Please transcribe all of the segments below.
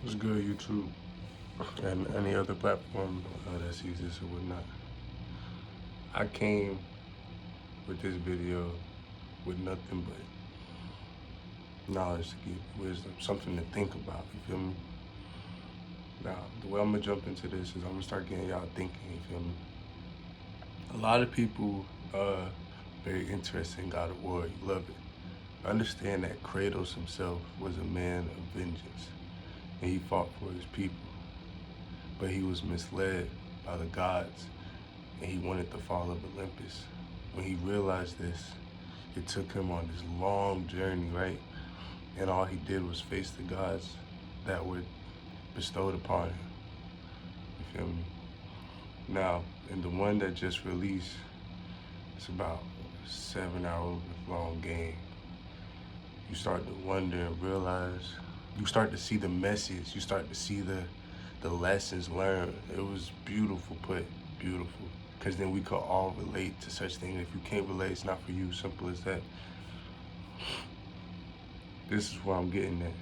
What's good, YouTube, and any other platform that sees this or whatnot. I came with this video with nothing but knowledge to give, wisdom, something to think about, you feel me? Now, the way I'm gonna jump into this is I'm gonna start getting y'all thinking, you feel me? A lot of people very interested in God of War, you love it. Understand that Kratos himself was a man of vengeance, and he fought for his people, but he was misled by the gods and he wanted the fall of Olympus. When he realized this, it took him on this long journey, right? And all he did was face the gods that were bestowed upon him. You feel me? Now, in the one that just released, it's about a 7 hour long game. You start to wonder and realize, you start to see the message, you start to see the lessons learned. It was beautiful put, beautiful. Because then we could all relate to such things. If you can't relate, it's not for you, simple as that. This is where I'm getting at.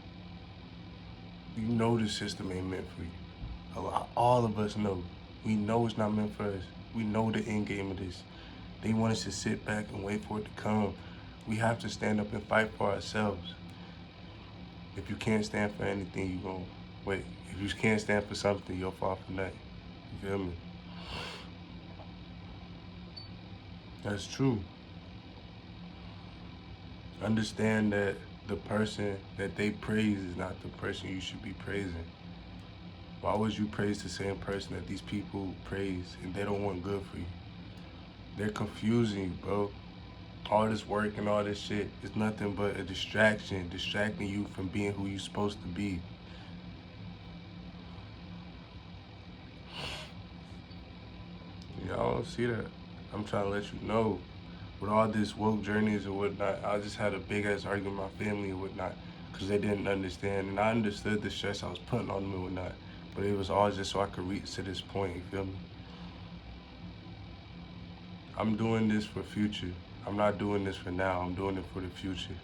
You know the system ain't meant for you. All of us know. We know it's not meant for us. We know the end game of this. They want us to sit back and wait for it to come. We have to stand up and fight for ourselves. If you can't stand for anything, you gon' wait. If you can't stand for something, you'll fall for nothing. You feel me? That's true. Understand that the person that they praise is not the person you should be praising. Why would you praise the same person that these people praise and they don't want good for you? They're confusing you, bro. All this work and all this shit is nothing but a distraction, distracting you from being who you're supposed to be. Y'all don't see that. I'm trying to let you know. With all this woke journeys and whatnot, I just had a big ass argument with my family and whatnot because they didn't understand. And I understood the stress I was putting on them and whatnot. But it was all just so I could reach to this point, you feel me? I'm doing this for future. I'm not doing this for now. I'm doing it for the future.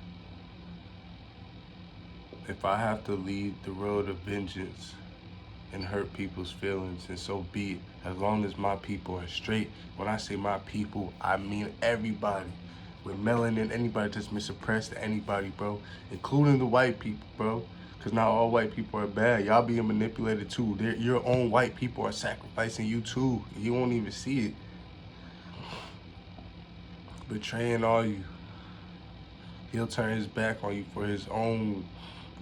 If I have to lead the road of vengeance and hurt people's feelings, and so be it, as long as my people are straight. When I say my people, I mean everybody. With melanin, anybody that's been suppressed to anybody, bro. Including the white people, bro. Because not all white people are bad. Y'all being manipulated too. Your own white people are sacrificing you too. You won't even see it. Betraying all you. He'll turn his back on you for his own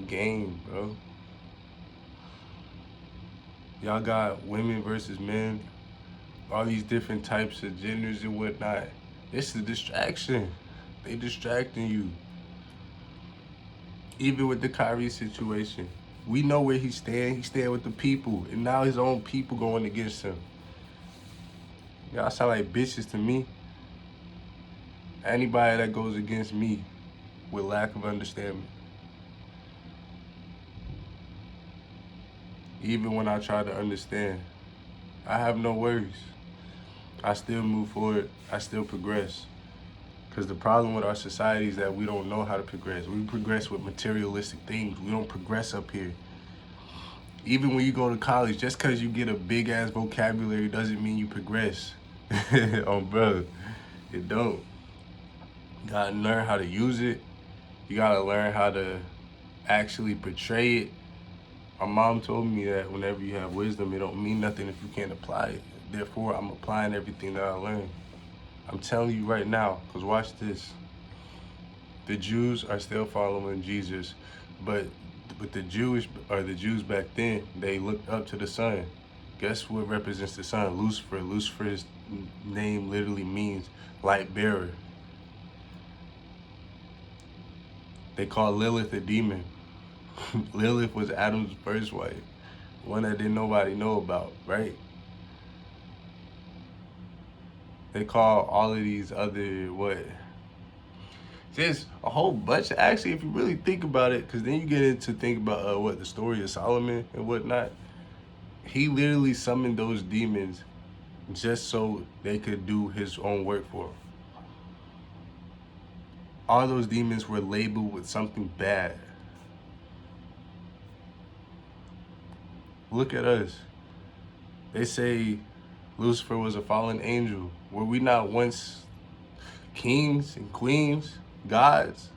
gain, bro. Y'all got women versus men, all these different types of genders and whatnot. It's a distraction. They distracting you. Even with the Kyrie situation, we know where he's staying. He's staying with the people, and now his own people going against him. Y'all sound like bitches to me. Anybody that goes against me with lack of understanding. Even when I try to understand, I have no worries. I still move forward. I still progress. Because the problem with our society is that we don't know how to progress. We progress with materialistic things. We don't progress up here. Even when you go to college, just because you get a big ass vocabulary doesn't mean you progress. Bro, it don't. You gotta learn how to use it. You gotta learn how to actually portray it. My mom told me that whenever you have wisdom, it don't mean nothing if you can't apply it. Therefore, I'm applying everything that I learned. I'm telling you right now, because watch this. The Jews are still following Jesus, but with the Jews back then, they looked up to the sun. Guess what represents the sun? Lucifer. Lucifer's name literally means light bearer. They call Lilith a demon. Lilith was Adam's first wife, one that didn't nobody know about, right? They call all of these other, what? There's a whole bunch, actually, if you really think about it, because then you get into think about the story of Solomon and whatnot. He literally summoned those demons just so they could do his own work for him. All those demons were labeled with something bad. Look at us. They say Lucifer was a fallen angel. Were we not once kings and queens, gods?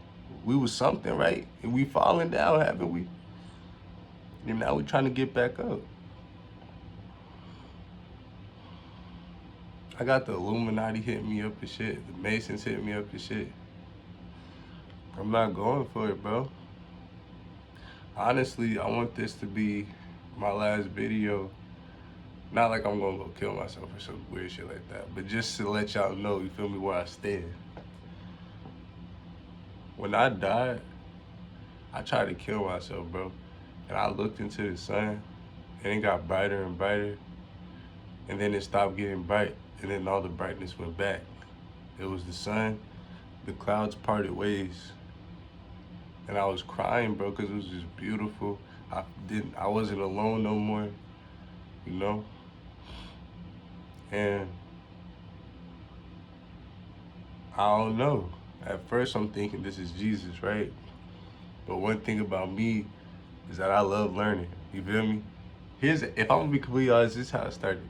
We was something, right? And we fallen down, haven't we? And now we're trying to get back up. I got the Illuminati hitting me up and shit. The Masons hitting me up and shit. I'm not going for it, bro. Honestly, I want this to be my last video. Not like I'm gonna go kill myself or some weird shit like that, but just to let y'all know, you feel me, where I stand. When I died, I tried to kill myself, bro. And I looked into the sun, and it got brighter and brighter, and then it stopped getting bright, and then all the brightness went back. It was the sun, the clouds parted ways, and I was crying, bro, because it was just beautiful. I wasn't alone no more, you know? And I don't know. At first I'm thinking this is Jesus, right? But one thing about me is that I love learning. You feel me? If I'm gonna be completely honest, this is how it started.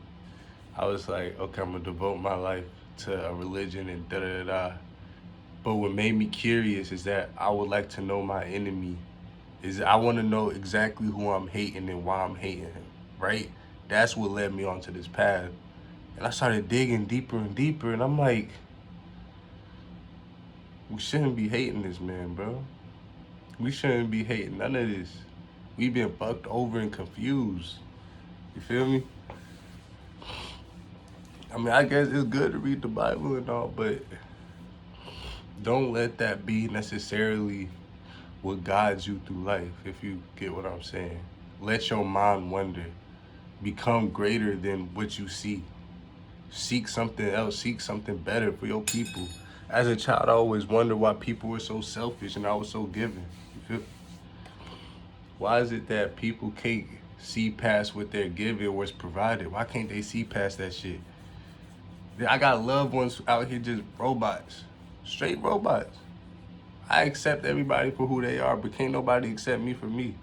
I was like, okay, I'm gonna devote my life to a religion and da-da-da-da. But what made me curious is that I would like to know my enemy. I wanna know exactly who I'm hating and why I'm hating him, right? That's what led me onto this path. And I started digging deeper and deeper, and I'm like, we shouldn't be hating this man, bro. We shouldn't be hating none of this. We've been fucked over and confused. You feel me? I mean, I guess it's good to read the Bible and all, but don't let that be necessarily what guides you through life, if you get what I'm saying. Let your mind wander. Become greater than what you see. Seek something else. Seek something better for your people. As a child, I always wondered why people were so selfish and I was so giving. You feel? Why is it that people can't see past what they're giving or what's provided? Why can't they see past that shit? I got loved ones out here just robots. Straight robots. I accept everybody for who they are, but can't nobody accept me for me.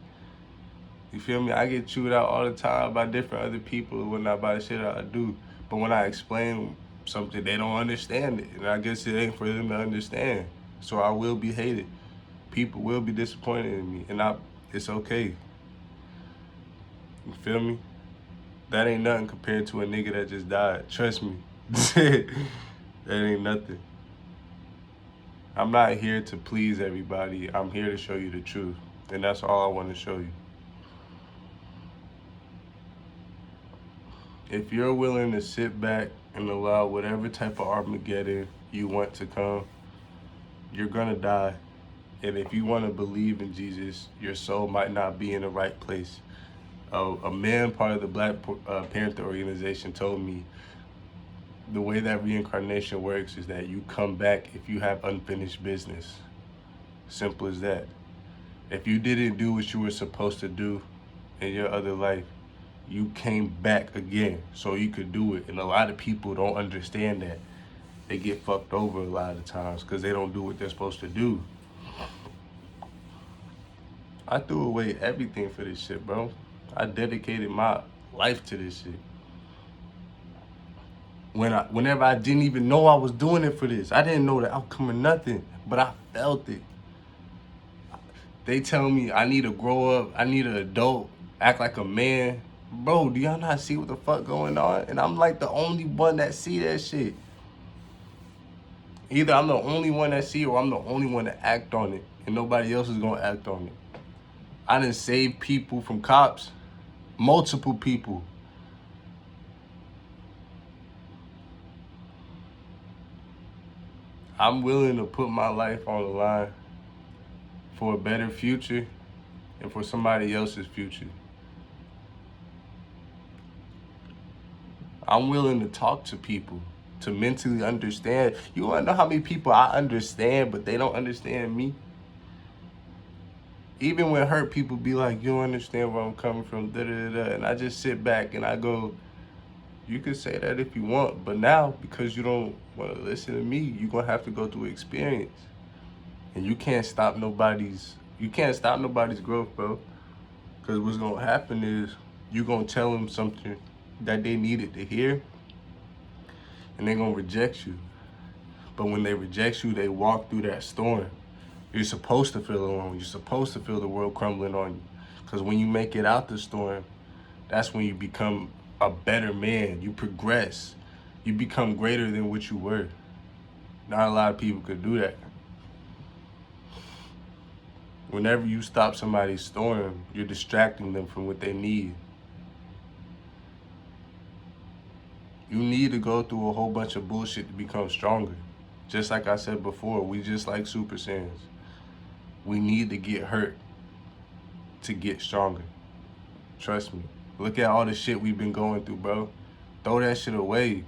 You feel me? I get chewed out all the time by different other people and whatnot by the shit I do. But when I explain something, they don't understand it. And I guess it ain't for them to understand. So I will be hated. People will be disappointed in me. And it's okay. You feel me? That ain't nothing compared to a nigga that just died. Trust me. That ain't nothing. I'm not here to please everybody. I'm here to show you the truth. And that's all I want to show you. If you're willing to sit back and allow whatever type of Armageddon you want to come, you're gonna die. And if you want to believe in Jesus, your soul might not be in the right place. A man part of the Black Panther organization told me the way that reincarnation works is that you come back if you have unfinished business. Simple as that. If you didn't do what you were supposed to do in your other life, you came back again so you could do it. And a lot of people don't understand that. They get fucked over a lot of times because they don't do what they're supposed to do. I threw away everything for this shit, bro. I dedicated my life to this shit. Whenever I didn't even know I was doing it for this. I didn't know the outcome or nothing, but I felt it. They tell me I need to grow up, I need an adult, act like a man. Bro, do y'all not see what the fuck going on? And I'm like the only one that see that shit. Either I'm the only one that see it or I'm the only one that act on it. And nobody else is gonna act on it. I done saved people from cops. Multiple people. I'm willing to put my life on the line for a better future and for somebody else's future. I'm willing to talk to people, to mentally understand. You wanna know how many people I understand, but they don't understand me? Even when hurt people be like, you don't understand where I'm coming from, da-da-da-da. And I just sit back and I go, you can say that if you want, but now, because you don't want to listen to me, you're going to have to go through experience. And you can't stop nobody's growth, bro. Because what's going to happen is You gonna tell them something that they needed to hear, and they're gonna reject you. But when they reject you, they walk through that storm. You're supposed to feel alone. You're supposed to feel the world crumbling on you. Because when you make it out the storm, that's when you become a better man. You progress. You become greater than what you were. Not a lot of people could do that. Whenever you stop somebody's storm, you're distracting them from what they need. You need to go through a whole bunch of bullshit to become stronger. Just like I said before, we just like Super Saiyans. We need to get hurt to get stronger. Trust me. Look at all the shit we've been going through, bro. Throw that shit away.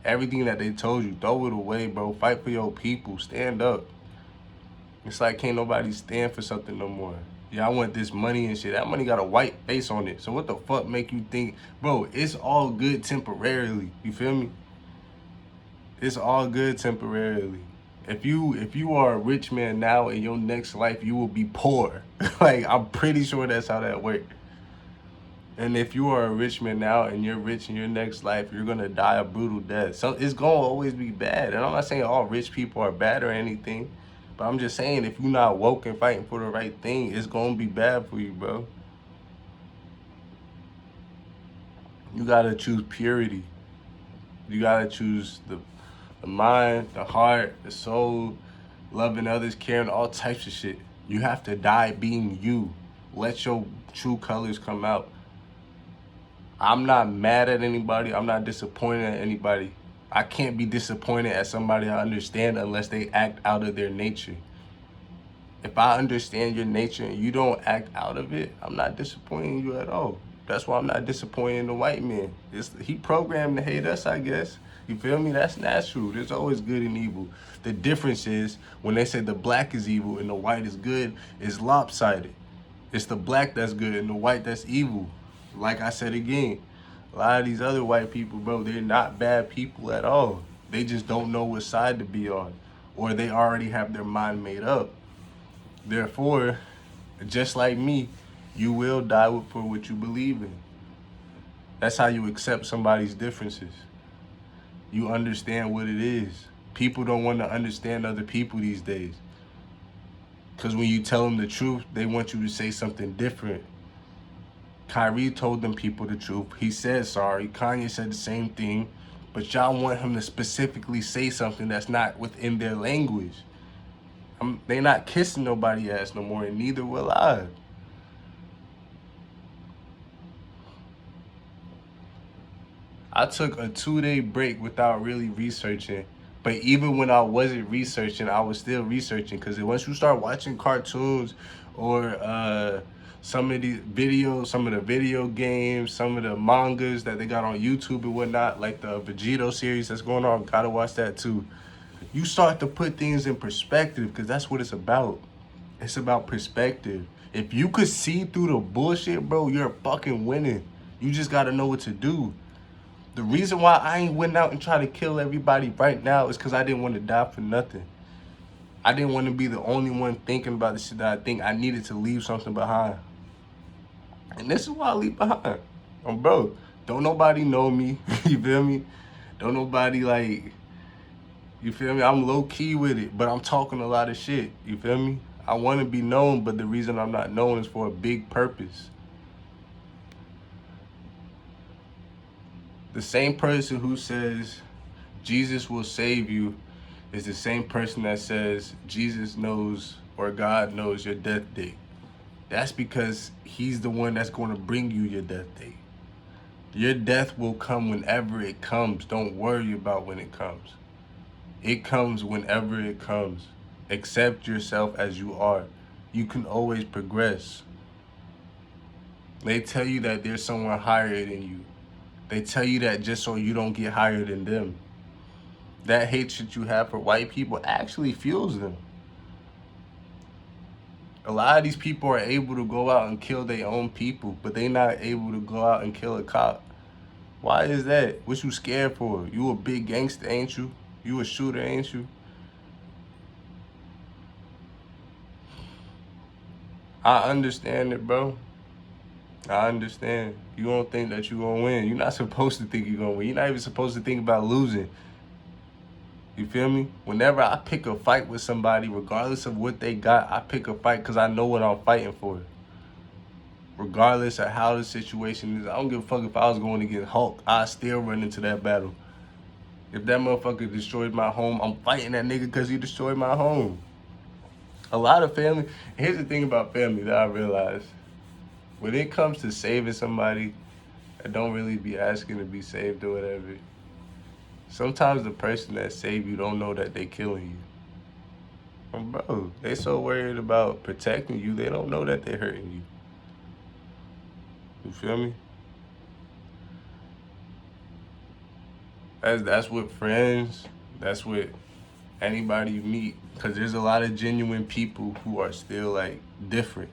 Everything that they told you, throw it away, bro. Fight for your people. Stand up. It's like can't nobody stand for something no more. Yeah, I want this money and shit. That money got a white face on it. So what the fuck make you think, bro, it's all good temporarily. You feel me? It's all good temporarily. If you are a rich man now, in your next life you will be poor. Like, I'm pretty sure that's how that works. And if you are a rich man now and you're rich in your next life, you're gonna die a brutal death. So it's gonna always be bad. And I'm not saying all rich people are bad or anything, but I'm just saying if you're not woke and fighting for the right thing, it's gonna be bad for you, bro. You gotta choose purity. You gotta choose the mind, the heart, the soul, loving others, caring, all types of shit. You have to die being you. Let your true colors come out. I'm not mad at anybody. I'm not disappointed at anybody. I can't be disappointed at somebody I understand unless they act out of their nature. If I understand your nature and you don't act out of it, I'm not disappointing you at all. That's why I'm not disappointed in the white man. He programmed to hate us, I guess. You feel me? That's natural. There's always good and evil. The difference is when they say the black is evil and the white is good, it's lopsided. It's the black that's good and the white that's evil. Like I said again, a lot of these other white people, bro, they're not bad people at all. They just don't know what side to be on, or they already have their mind made up. Therefore, just like me, you will die for what you believe in. That's how you accept somebody's differences. You understand what it is. People don't want to understand other people these days. Because when you tell them the truth, they want you to say something different. Kyrie told them people the truth. He said sorry. Kanye said the same thing. But y'all want him to specifically say something that's not within their language. They not kissing nobody ass no more, and neither will I. I took a 2-day break without really researching. But even when I wasn't researching, I was still researching. Because once you start watching cartoons or some of these videos, some of the video games, some of the mangas that they got on YouTube and whatnot, like the Vegito series that's going on, gotta watch that too. You start to put things in perspective because that's what it's about. It's about perspective. If you could see through the bullshit, bro, you're fucking winning. You just gotta know what to do. The reason why I ain't went out and try to kill everybody right now is because I didn't want to die for nothing. I didn't want to be the only one thinking about the shit that I think I needed to leave something behind. And this is what I leave behind. Bro, don't nobody know me. You feel me? Don't nobody like, you feel me? I'm low key with it, but I'm talking a lot of shit. You feel me? I want to be known, but the reason I'm not known is for a big purpose. The same person who says Jesus will save you is the same person that says Jesus knows or God knows your death date. That's because he's the one that's going to bring you your death date. Your death will come whenever it comes. Don't worry about when it comes. It comes whenever it comes. Accept yourself as you are. You can always progress. They tell you that there's someone higher than you. They tell you that just so you don't get higher than them. That hatred you have for white people actually fuels them. A lot of these people are able to go out and kill their own people, but they not able to go out and kill a cop. Why is that? What you scared for? You a big gangster, ain't you? You a shooter, ain't you? I understand it, bro. I understand. You don't think that you're gonna win. You're not supposed to think you're gonna win. You're not even supposed to think about losing. You feel me? Whenever I pick a fight with somebody, regardless of what they got, I pick a fight because I know what I'm fighting for. Regardless of how the situation is, I don't give a fuck if I was going against Hulk. I still run into that battle. If that motherfucker destroyed my home, I'm fighting that nigga because he destroyed my home. A lot of family, here's the thing about family that I realized. When it comes to saving somebody, I don't really be asking to be saved or whatever. Sometimes the person that saved you don't know that they killing you. Bro, they so worried about protecting you, they don't know that they hurting you. You feel me? That's with friends. That's with anybody you meet. Because there's a lot of genuine people who are still like different.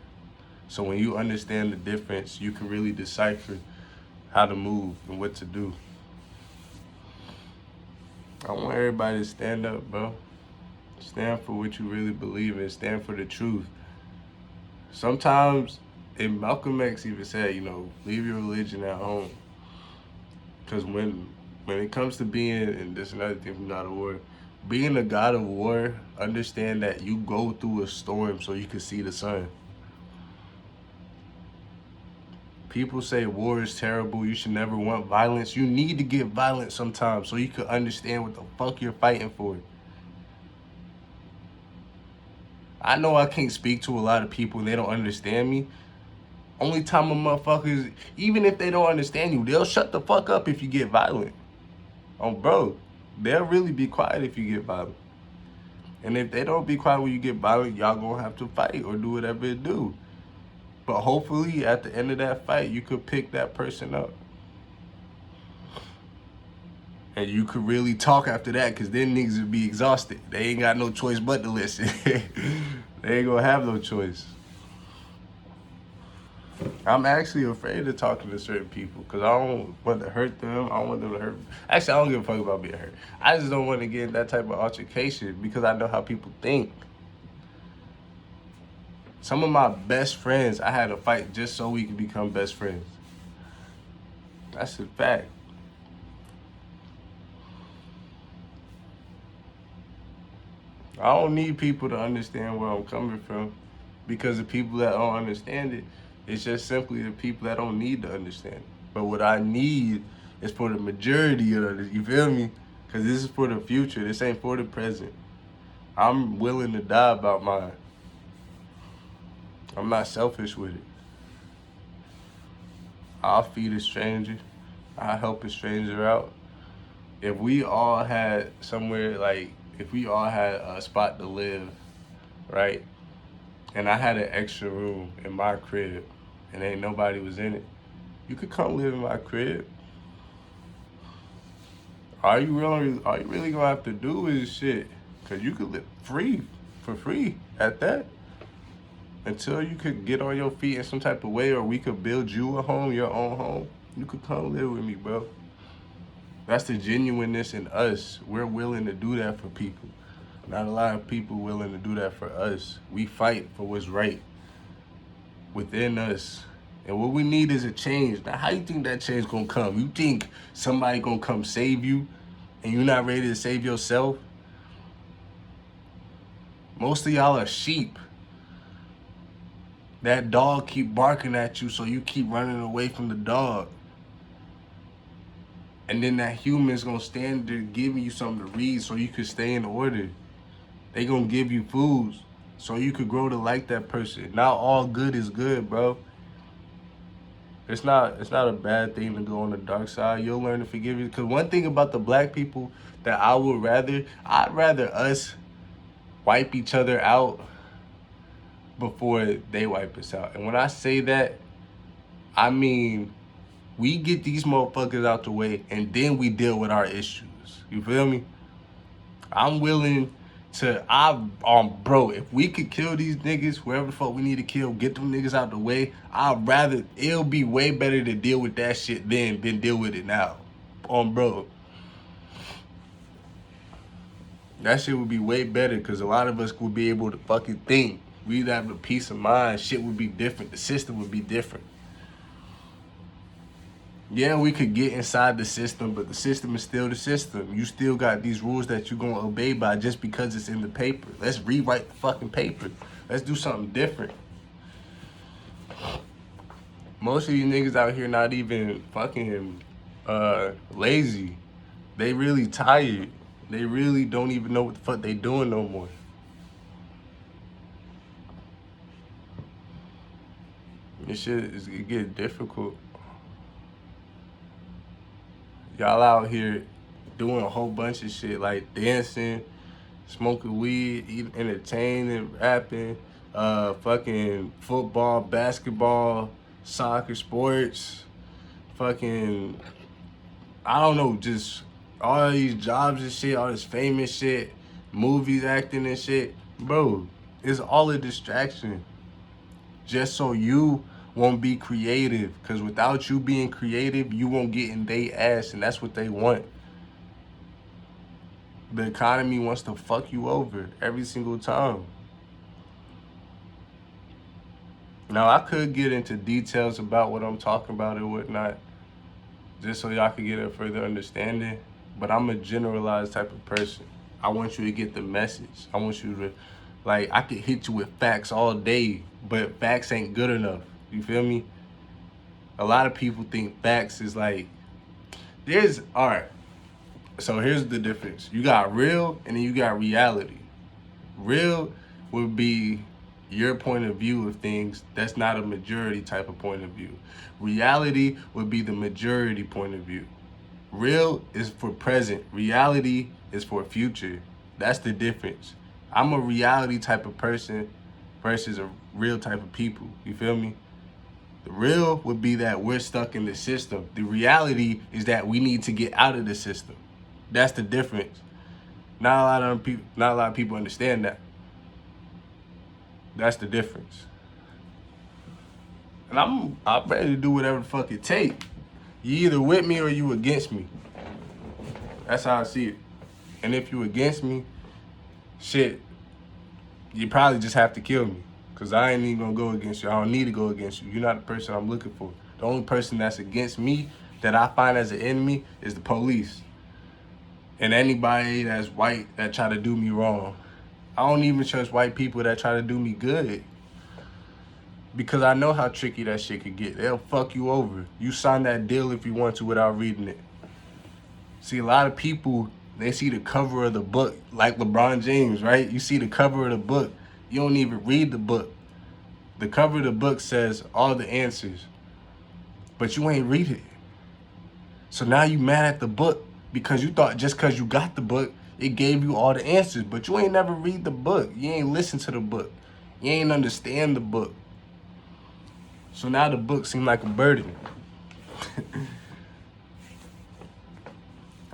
So when you understand the difference, you can really decipher how to move and what to do. I want everybody to stand up, bro. Stand for what you really believe in. Stand for the truth. Sometimes, and Malcolm X even said, leave your religion at home. Because when it comes to being, and this is another thing from God of War, being a God of War, understand that you go through a storm so you can see the sun. People say war is terrible, you should never want violence. You need to get violent sometimes so you can understand what the fuck you're fighting for. I know I can't speak to a lot of people and they don't understand me. Only time a motherfuckers, even if they don't understand you, they'll shut the fuck up if you get violent. Oh, bro, they'll really be quiet if you get violent. And if they don't be quiet when you get violent, y'all gonna have to fight or do whatever it do. But hopefully, at the end of that fight, you could pick that person up. And you could really talk after that, because then niggas would be exhausted. They ain't got no choice but to listen. They ain't gonna have no choice. I'm actually afraid of talking to certain people because I don't want to hurt them. I don't want them to hurt me. Actually, I don't give a fuck about being hurt. I just don't want to get in that type of altercation because I know how people think. Some of my best friends, I had to fight just so we could become best friends. That's a fact. I don't need people to understand where I'm coming from because the people that don't understand it, it's just simply the people that don't need to understand it. But what I need is for the majority of it, you feel me? Because this is for the future. This ain't for the present. I'm willing to die about mine. I'm not selfish with it. I'll feed a stranger. I'll help a stranger out. If we all had somewhere, like, if we all had a spot to live, right? And I had an extra room in my crib and ain't nobody was in it, you could come live in my crib. All you really gonna have to do is shit, cause you could live for free at that. Until you could get on your feet in some type of way, or we could build you a home, your own home, you could come live with me, bro. That's the genuineness in us. We're willing to do that for people. Not a lot of people willing to do that for us. We fight for what's right within us. And what we need is a change. Now, how you think that change gonna come? You think somebody gonna come save you and you're not ready to save yourself? Most of y'all are sheep. That dog keep barking at you, so you keep running away from the dog. And then that human's gonna stand there giving you something to read so you can stay in order. They gonna give you foods so you could grow to like that person. Not all good is good, bro. It's not a bad thing to go on the dark side. You'll learn to forgive it. Cause one thing about the black people that I'd rather us wipe each other out before they wipe us out. And when I say that, I mean we get these motherfuckers out the way and then we deal with our issues. You feel me? I'm willing to, bro, if we could kill these niggas, whoever the fuck we need to kill, get them niggas out the way, it'll be way better to deal with that shit then than deal with it now. Bro. That shit would be way better because a lot of us would be able to fucking think. We'd have a peace of mind. Shit would be different. The system would be different. Yeah, we could get inside the system, but the system is still the system. You still got these rules that you're gonna obey by just because it's in the paper. Let's rewrite the fucking paper. Let's do something different. Most of you niggas out here not even fucking lazy. They really tired. They really don't even know what the fuck they doing no more. This shit is it get difficult. Y'all out here doing a whole bunch of shit like dancing, smoking weed, eating, entertaining, rapping, fucking football, basketball, soccer, sports, fucking, I don't know, just all these jobs and shit, all this famous shit, movies, acting and shit. Bro, it's all a distraction. Just so you won't be creative. Because without you being creative, you won't get in they ass, and that's what they want. The economy wants to fuck you over every single time. Now, I could get into details about what I'm talking about and whatnot, just so y'all can get a further understanding. But I'm a generalized type of person. I want you to get the message. I want you to, like, I could hit you with facts all day, but facts ain't good enough. You feel me? A lot of people think facts is like, all right. So here's the difference. You got real and then you got reality. Real would be your point of view of things. That's not a majority type of point of view. Reality would be the majority point of view. Real is for present. Reality is for future. That's the difference. I'm a reality type of person versus a real type of people. You feel me? The real would be that we're stuck in the system. The reality is that we need to get out of the system. That's the difference. Not a lot of people understand that. That's the difference. And I'm ready to do whatever the fuck it take. You either with me or you against me. That's how I see it. And if you against me, shit, you probably just have to kill me. Cause I ain't even gonna go against you. I don't need to go against you. You're not the person I'm looking for. The only person that's against me that I find as an enemy is the police. And anybody that's white that try to do me wrong. I don't even trust white people that try to do me good. Because I know how tricky that shit could get. They'll fuck you over. You sign that deal if you want to without reading it. See, a lot of people, they see the cover of the book, like LeBron James, right? You see the cover of the book. You don't even read the book. The cover of the book says all the answers, but you ain't read it. So now you mad at the book because you thought just because you got the book, it gave you all the answers, but you ain't never read the book. You ain't listen to the book. You ain't understand the book. So now the book seems like a burden.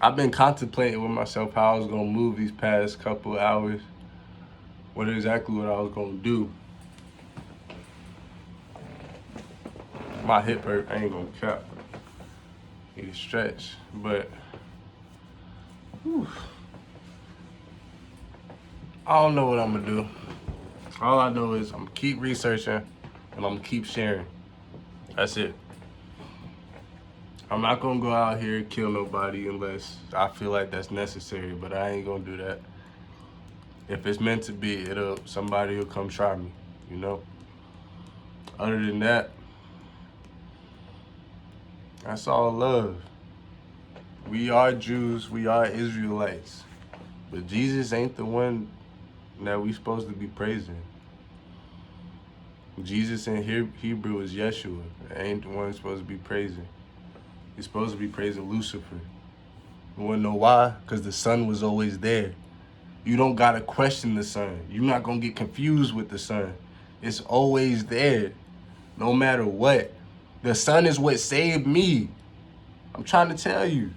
I've been contemplating with myself how I was gonna move these past couple hours, what I was gonna do. My hip hurt, I ain't gonna cap. Need to stretch, but whew, I don't know what I'm gonna do. All I know is I'm gonna keep researching and I'm gonna keep sharing. That's it. I'm not gonna go out here and kill nobody unless I feel like that's necessary, but I ain't gonna do that. If it's meant to be, somebody will come try me, you know? Other than that, that's all love. We are Jews, we are Israelites. But Jesus ain't the one that we supposed to be praising. Jesus in Hebrew is Yeshua. Ain't the one supposed to be praising. He's supposed to be praising Lucifer. You wanna know why? Because the sun was always there. You don't gotta question the sun. You're not gonna get confused with the sun. It's always there, no matter what. The sun is what saved me. I'm trying to tell you.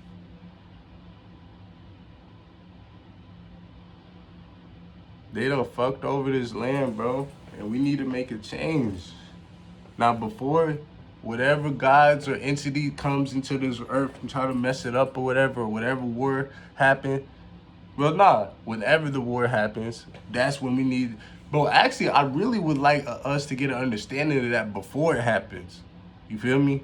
They done fucked over this land, bro, and we need to make a change. Now, before whatever gods or entity comes into this earth and try to mess it up or whatever war happened, well, nah, whenever the war happens, that's when we need, bro, actually, I really would like us to get an understanding of that before it happens. You feel me?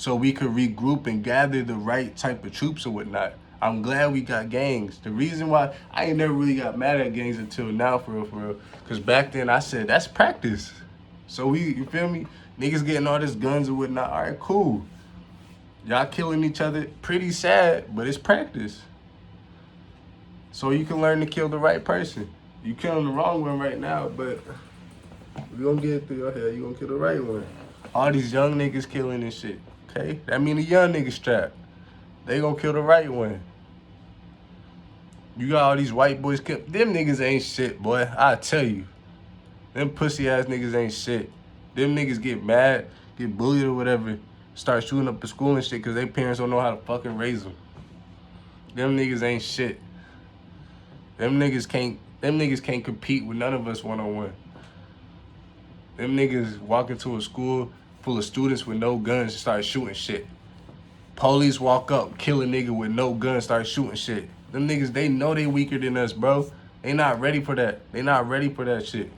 so we could regroup and gather the right type of troops or whatnot. I'm glad we got gangs. The reason why I ain't never really got mad at gangs until now, for real. Because back then I said, that's practice. So you feel me? Niggas getting all this guns and whatnot. All right, cool. Y'all killing each other, pretty sad, but it's practice. So you can learn to kill the right person. You killing the wrong one right now, but we gonna get it through your head. You gonna kill the right one. All these young niggas killing and shit, okay? That mean the young niggas strapped. They gonna kill the right one. You got all these white boys kill. Them niggas ain't shit, boy. I tell you. Them pussy ass niggas ain't shit. Them niggas get mad, get bullied or whatever, start shooting up the school and shit because their parents don't know how to fucking raise them. Them niggas ain't shit. Them niggas can't compete with none of us one-on-one. Them niggas walk into a school full of students with no guns and start shooting shit. Police walk up, kill a nigga with no gun, start shooting shit. Them niggas, they know they weaker than us, bro. They not ready for that. They not ready for that shit.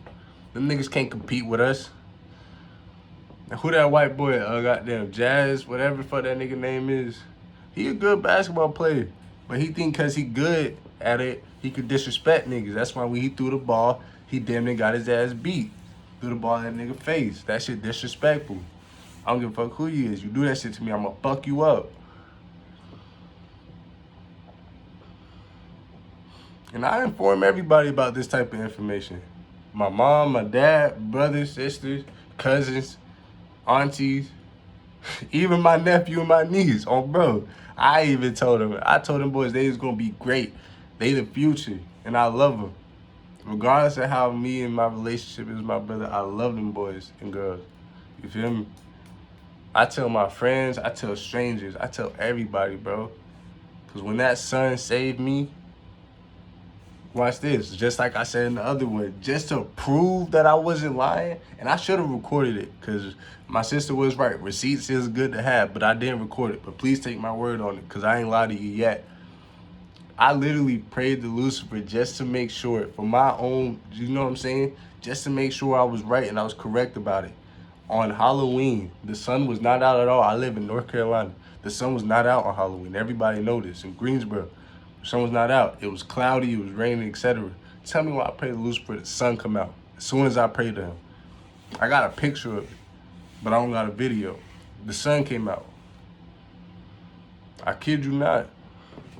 Them niggas can't compete with us. Now, who that white boy, goddamn Jazz, whatever the fuck that nigga name is, he a good basketball player. But he think cause he good at it, he could disrespect niggas. That's why when he threw the ball, he damn near got his ass beat. Threw the ball in that nigga face. That shit disrespectful. I don't give a fuck who you is. You do that shit to me, I'm gonna fuck you up. And I inform everybody about this type of information. My mom, my dad, brothers, sisters, cousins, aunties, even my nephew and my niece. Oh, bro, I even told them. I told them boys they was gonna be great. They the future, and I love them. Regardless of how me and my relationship is with my brother, I love them boys and girls. You feel me? I tell my friends, I tell strangers, I tell everybody, bro. Because when that son saved me, watch this, just like I said in the other one, just to prove that I wasn't lying, and I should have recorded it, because my sister was right. Receipts is good to have, but I didn't record it. But please take my word on it, because I ain't lied to you yet. I literally prayed to Lucifer just to make sure, for my own, you know what I'm saying? Just to make sure I was right and I was correct about it. On Halloween, the sun was not out at all. I live in North Carolina. The sun was not out on Halloween. Everybody know this. In Greensboro, the sun was not out. It was cloudy, it was raining, etc. Tell me why I prayed to Lucifer, the sun come out. As soon as I prayed to him. I got a picture of it, but I don't got a video. The sun came out. I kid you not.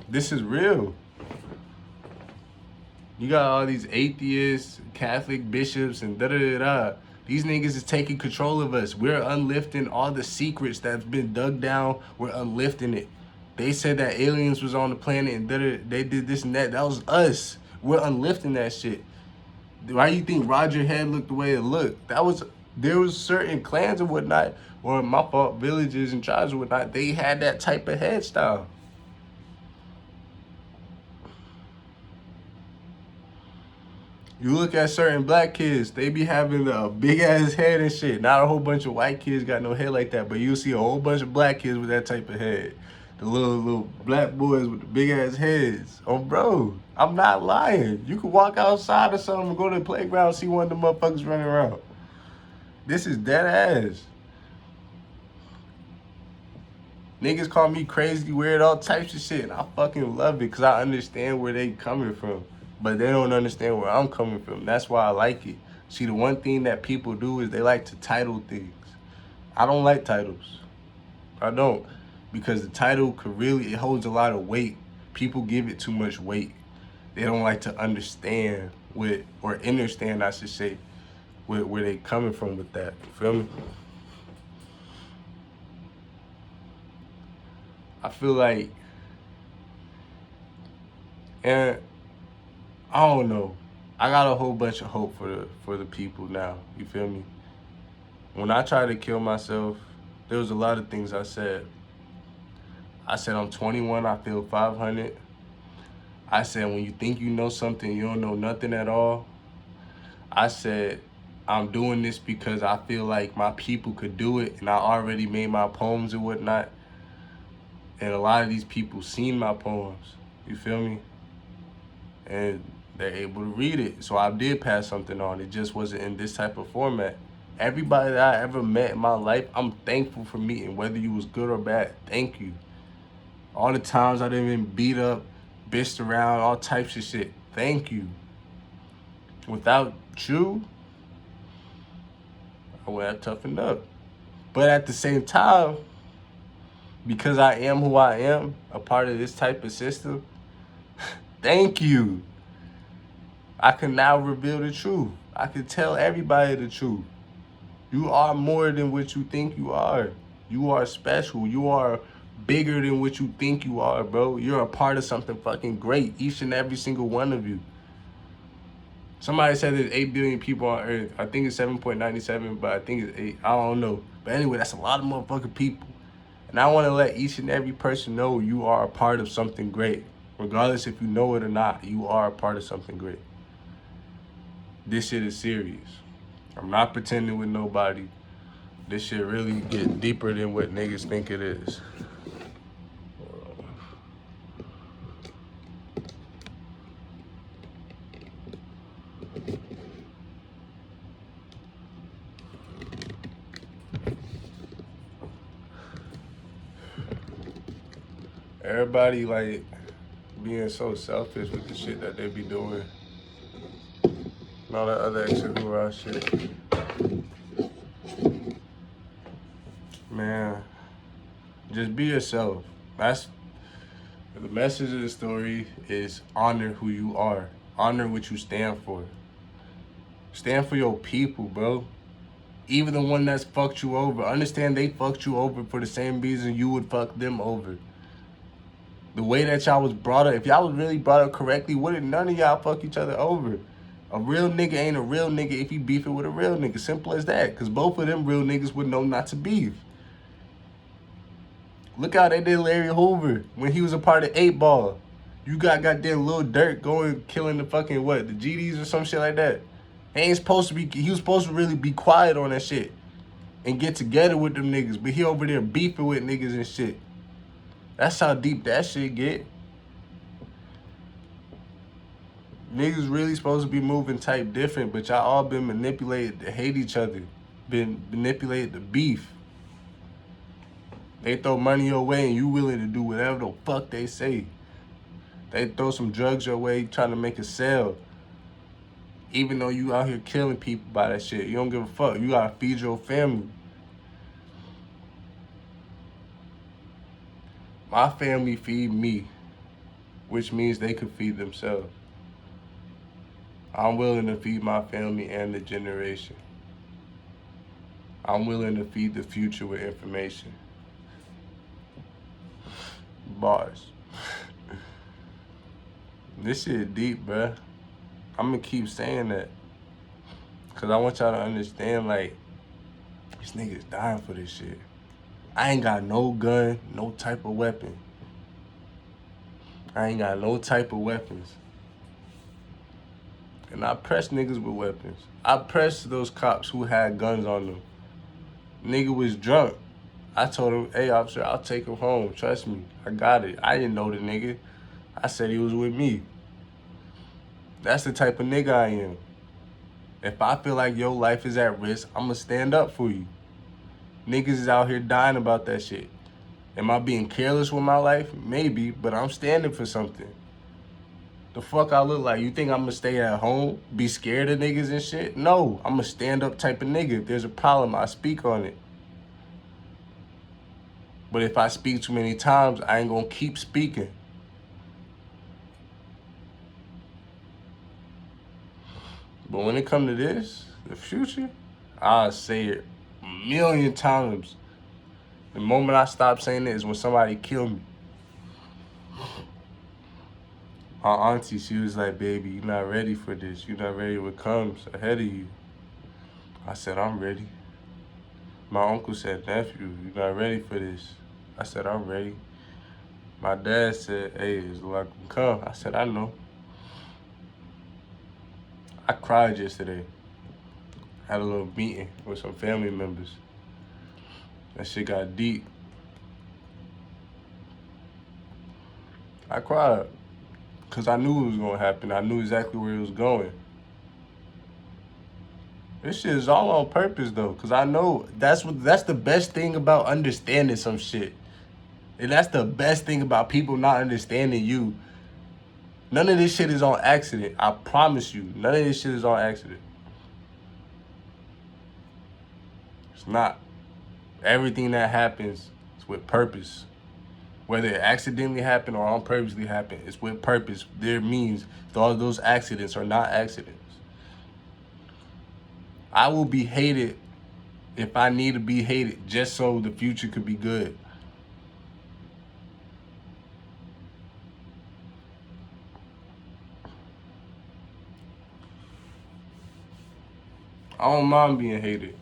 This is real. You got all these atheists, Catholic bishops, and da-da-da-da. These niggas is taking control of us. We're unlifting all the secrets that's been dug down. We're unlifting it. They said that aliens was on the planet and they did this and that. That was us. We're unlifting that shit. Why do you think Roger Head looked the way it looked? There was certain clans and whatnot, or my fault, villages and tribes and whatnot, they had that type of head style. You look at certain black kids, they be having a big ass head and shit. Not a whole bunch of white kids got no head like that, but you'll see a whole bunch of black kids with that type of head. The little black boys with the big ass heads. Oh, bro, I'm not lying. You can walk outside or something and go to the playground and see one of the motherfuckers running around. This is dead ass. Niggas call me crazy, weird, all types of shit, and I fucking love it because I understand where they coming from. But they don't understand where I'm coming from. That's why I like it. See, the one thing that people do is they like to title things. I don't like titles. I don't. Because the title could really, it holds a lot of weight. People give it too much weight. They don't like to understand or understand, I should say, where they coming from with that. You feel me? I feel like, and I don't know. I got a whole bunch of hope for the people now. You feel me? When I tried to kill myself, there was a lot of things I said. I said I'm 21, I feel 500. I said when you think you know something, you don't know nothing at all. I said I'm doing this because I feel like my people could do it, and I already made my poems and whatnot. And a lot of these people seen my poems. You feel me? And they're able to read it. So I did pass something on. It just wasn't in this type of format. Everybody that I ever met in my life, I'm thankful for meeting, whether you was good or bad. Thank you. All the times I didn't even beat up, bitched around, all types of shit. Thank you. Without you, I would have toughened up. But at the same time, because I am who I am, a part of this type of system, thank you. I can now reveal the truth. I can tell everybody the truth. You are more than what you think you are. You are special. You are bigger than what you think you are, bro. You're a part of something fucking great, each and every single one of you. Somebody said there's 8 billion people on Earth. I think it's 7.97, but I think it's 8. I don't know. But anyway, that's a lot of motherfucking people. And I want to let each and every person know you are a part of something great. Regardless if you know it or not, you are a part of something great. This shit is serious. I'm not pretending with nobody. This shit really get deeper than what niggas think it is. Everybody like being so selfish with the shit that they be doing. And all that other extra hoorah shit. Man, just be yourself. That's the message of the story is honor who you are. Honor what you stand for. Stand for your people, bro. Even the one that's fucked you over. Understand they fucked you over for the same reason you would fuck them over. The way that y'all was brought up, if y'all was really brought up correctly, wouldn't none of y'all fuck each other over? A real nigga ain't a real nigga if he beefing with a real nigga. Simple as that. Because both of them real niggas would know not to beef. Look how they did Larry Hoover when he was a part of 8 Ball. You got goddamn Lil Durk going killing the fucking what, the GDs or some shit like that. He ain't supposed to be, he was supposed to really be quiet on that shit and get together with them niggas, but he over there beefing with niggas and shit. That's how deep that shit get. Niggas really supposed to be moving type different, but y'all all been manipulated to hate each other. Been manipulated to beef. They throw money your way and you willing to do whatever the fuck they say. They throw some drugs your way trying to make a sale. Even though you out here killing people by that shit. You don't give a fuck. You gotta feed your family. My family feed me, which means they could feed themselves. I'm willing to feed my family and the generation. I'm willing to feed the future with information. Bars. This shit deep, bruh. I'm gonna keep saying that. Cause I want y'all to understand, like, these niggas dying for this shit. I ain't got no gun, no type of weapon. I ain't got no type of weapons. And I pressed niggas with weapons. I pressed those cops who had guns on them. Nigga was drunk. I told him, hey, officer, I'll take him home. Trust me. I got it. I didn't know the nigga. I said he was with me. That's the type of nigga I am. If I feel like your life is at risk, I'm going to stand up for you. Niggas is out here dying about that shit. Am I being careless with my life? Maybe, but I'm standing for something. The fuck I look like? You think I'm gonna stay at home, be scared of niggas and shit? No, I'm a stand-up type of nigga. If there's a problem, I speak on it. But if I speak too many times, I ain't gonna keep speaking. But when it come to this, the future, I'll say it a million times. The moment I stop saying it is when somebody kill me. My auntie, she was like, baby, you're not ready for this. You're not ready for what comes ahead of you. I said, I'm ready. My uncle said, nephew, you're not ready for this. I said, I'm ready. My dad said, hey, it's a lot can come. I said, I know. I cried yesterday. Had a little meeting with some family members. That shit got deep. I cried. Because I knew it was going to happen. I knew exactly where it was going. This shit is all on purpose though, cause I know that's the best thing about understanding some shit. And that's the best thing about people not understanding you. None of this shit is on accident. I promise you. None of this shit is on accident. It's not. Everything that happens is with purpose. Whether it accidentally happened or on purposely happened, it's with purpose. There means all those accidents are not accidents. I will be hated if I need to be hated just so the future could be good. I don't mind being hated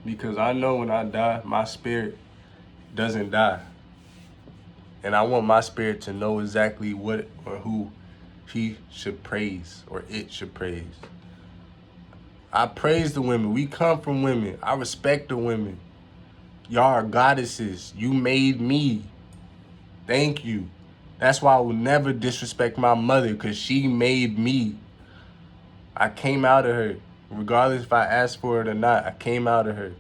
because I know when I die, my spirit doesn't die. And I want my spirit to know exactly what or who he should praise or it should praise. I praise the women. We come from women. I respect the women. Y'all are goddesses. You made me. Thank you. That's why I will never disrespect my mother, because she made me. I came out of her. Regardless if I asked for it or not, I came out of her.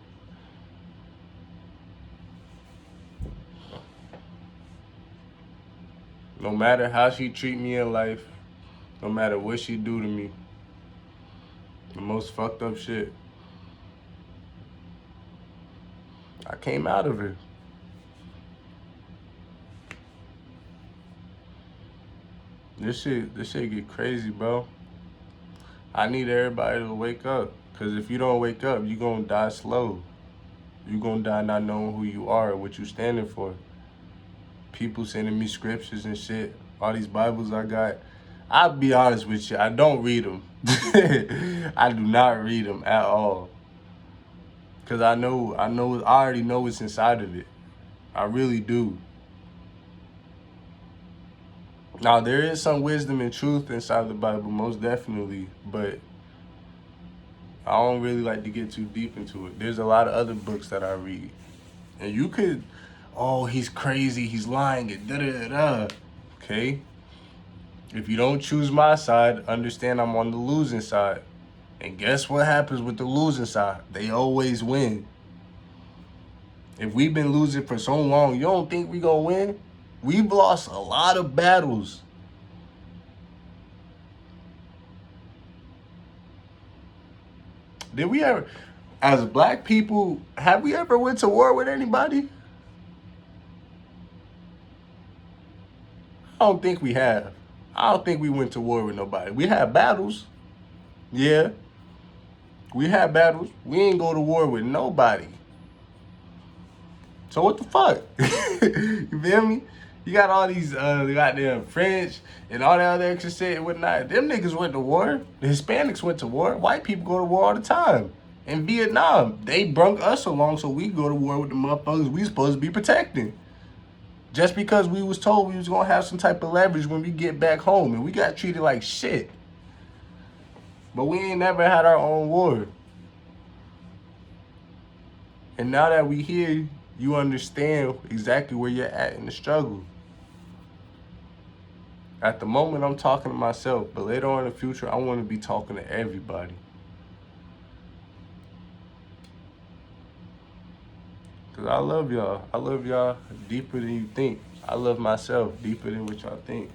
No matter how she treat me in life, no matter what she do to me, the most fucked up shit, I came out of her. This shit get crazy, bro. I need everybody to wake up. Because if you don't wake up, you going to die slow. You going to die not knowing who you are or what you standing for. People sending me scriptures and shit. All these Bibles I got. I'll be honest with you. I don't read them. I do not read them at all. Because I already know what's inside of it. I really do. Now, there is some wisdom and truth inside the Bible, most definitely, but I don't really like to get too deep into it. There's a lot of other books that I read. And you could, oh, he's crazy, he's lying, and da-da-da-da. Okay? If you don't choose my side, understand I'm on the losing side. And guess what happens with the losing side? They always win. If we've been losing for so long, you don't think we gonna win? We've lost a lot of battles. Did we ever, as black people, have we ever went to war with anybody? I don't think we have. I don't think we went to war with nobody. We had battles. Yeah. We had battles. We ain't go to war with nobody. So what the fuck? You feel me? You got all these goddamn French and all that other extra shit and whatnot. Them niggas went to war. The Hispanics went to war. White people go to war all the time. In Vietnam, they brung us along so we go to war with the motherfuckers we supposed to be protecting. Just because we was told we was gonna have some type of leverage when we get back home, and we got treated like shit. But we ain't never had our own war. And now that we here, you understand exactly where you're at in the struggle. At the moment, I'm talking to myself, but later on in the future, I want to be talking to everybody. Because I love y'all. I love y'all deeper than you think. I love myself deeper than what y'all think.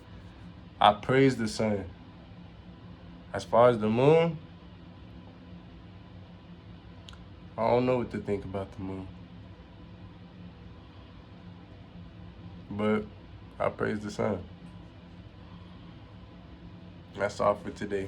I praise the sun. As far as the moon, I don't know what to think about the moon. But I praise the sun. That's all for today.